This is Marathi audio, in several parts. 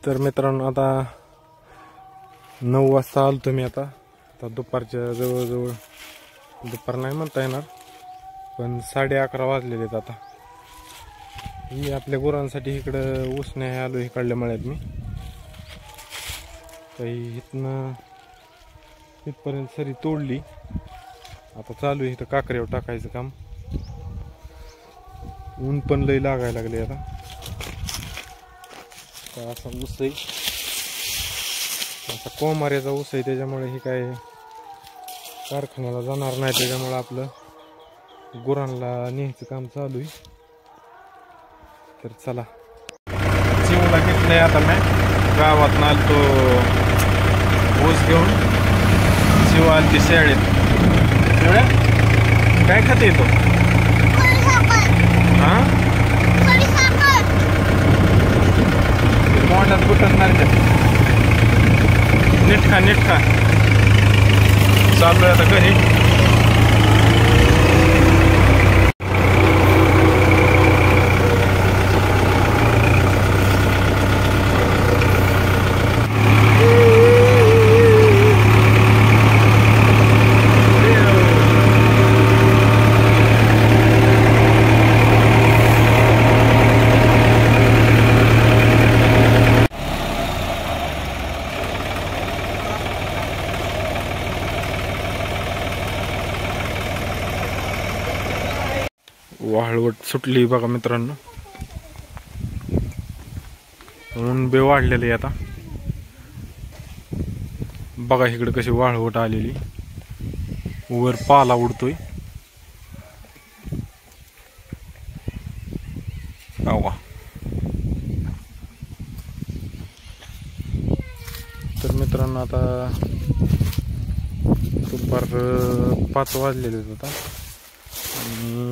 तर मित्रांनो आता 9 वाजता आलो तुम्ही आता दुपारच्या जवळजवळ दुपार नाही म्हणता येणार पण 11:30 वाजलेले आहेत आता। ही आपल्या गुरांसाठी इकडं उसने आलो इकडल्या मळ्यात मी काही इथनं इथपर्यंत सरी तोडली। आता चालू आहे इथं काकऱ्यावर टाकायचं काम। ऊन पण लई लागायला लागले आता। असा ऊस आहे असा कोमाऱ्याचा ऊस आहे त्याच्यामुळे हे काय कारखान्याला जाणार नाही त्याच्यामुळे आपलं गुरांना न्यायचं काम चालू आहे। तर चला चिवला घेतलंय आता मी गावात आलतो ऊस घेऊन। चिव आलती शाळेत काय खाते तो हा मोठ्यात गुटणार नीट खा चाललोय आता घरी। वाळवट सुटली बघा मित्रांनो। ऊन बे वाढलेले आता बघा इकडे कशी वाळवट आलेली वर पाला उडतोय। तर मित्रांनो आता दुपार 5 वाजलेले आता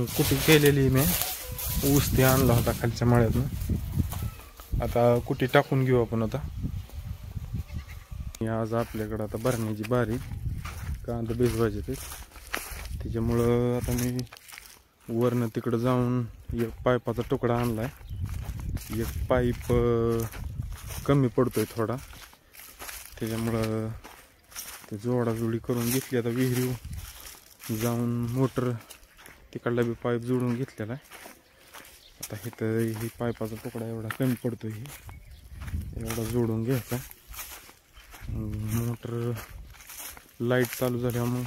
कुटी केलेली मी ऊस ते आणला होता खालच्या मळ्यातून। आता कुटी टाकून घेऊ आपण आता। आज आपल्याकडे आता भरण्याची बारी कांदा भिजवायचे ते त्याच्यामुळं आता मी वरनं तिकडं जाऊन एक पाईपाचा तुकडा आणलाय। एक पाईप कमी पडतोय थोडा त्याच्यामुळं ते जोडाजोडी करून घेतली। आता विहिरी जाऊन मोटर तिकडला बी पाईप जोडून घेतलेला आहे। आता इथं ही पाईपाचा तुकडा एवढा कमी पडतोय एवढा जोडून घ्यायचा। मोटर लाईट चालू झाल्यामुळे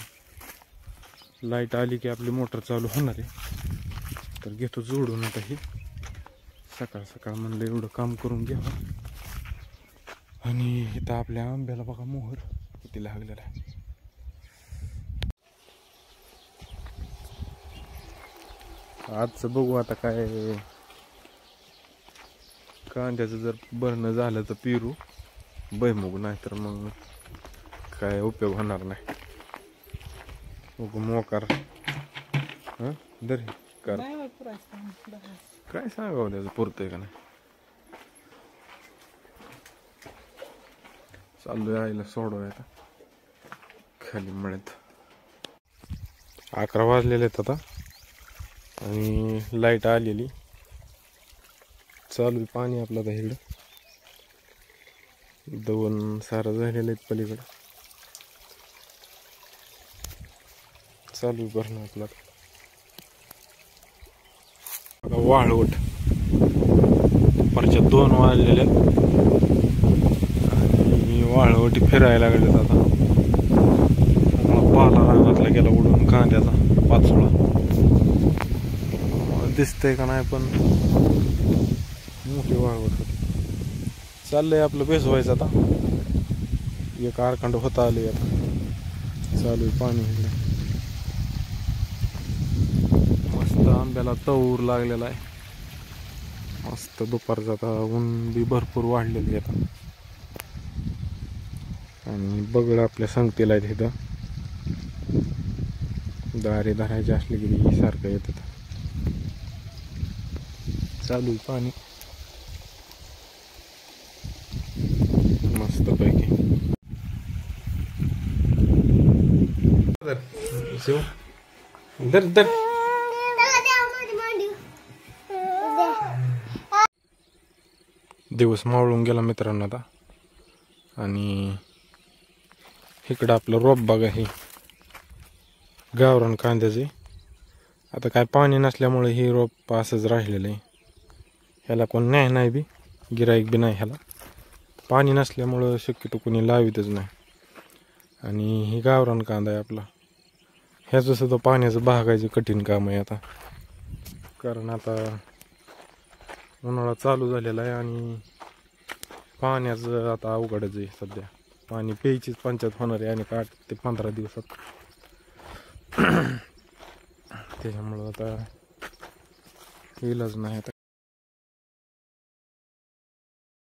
लाईट आली की आपली मोटर चालू होणार आहे। तर घेतो जोडून आता ही सकाळ सकाळ म्हणलं एवढं काम करून घ्यावं। आणि इथं आपल्या आंब्याला बघा मोहर किती लागलेला आहे। आजचं बघू आता काय कांद्याचं जर भरणं झालं तर पेरू भुईमूग नाही तर मग काय उपयोग होणार नाही। बघू मोकार दर कर काय सांगावं त्याचं पुरतंय का नाही। चाललोय आईला सोडवाय आता खाली मळ्यात। 11 वाजलेले आहेत आता आणि लाईट आलेली चालू पाणी आपलं आता इकडं दवण सारं झालेलं आहेत पलीकडं चालू भरणं आपलं आता वाळवट दुपारच्या 2 वाजलेल्या आणि वाळवटी फिरायला लागलेत आता। पाला रानातला गेला उडून कांद्याचा पाचोळा दिसतंय का नाही पण मोठी वाळवट होती। चाललंय आपलं बेसवायचं आता एक आरखंड होता आले आता चालू आहे पाणी इकडे। मस्त आंब्याला तऊर लागलेला आहे मस्त दुपारचा। आता ऊन बी भरपूर वाढलेली आता आणि बगळ आपल्या संगतीला आहेत इथं दारे धरायचे असले की सारखं येतात। चालू पाणी मस्त पैकी दर दर दिवस मावळून गेला मित्रांनो आता. आणि इकडं आपलं रोप बघा, हे गावरान कांद्याचे. आता काय पाणी नसल्यामुळे ही रोप असंच राहिलेलं आहे. ह्याला कोण नाही बी, गिराईक बी नाही ह्याला. पाणी नसल्यामुळं शक्यतो कोणी लावितच नाही. आणि ही गावरान कांदा आहे आपला. ह्याचं सुद्धा पाण्याचं बहागायचं कठीण काम आहे आता. कारण आता उन्हाळा चालू झालेला आहे आणि पाण्याचं आता अवघडच आहे सध्या. पाणी प्यायचीच पंचायत होणार आहे आणि 8 ते 15 दिवसात. त्याच्यामुळं आता इलाज नाही आता.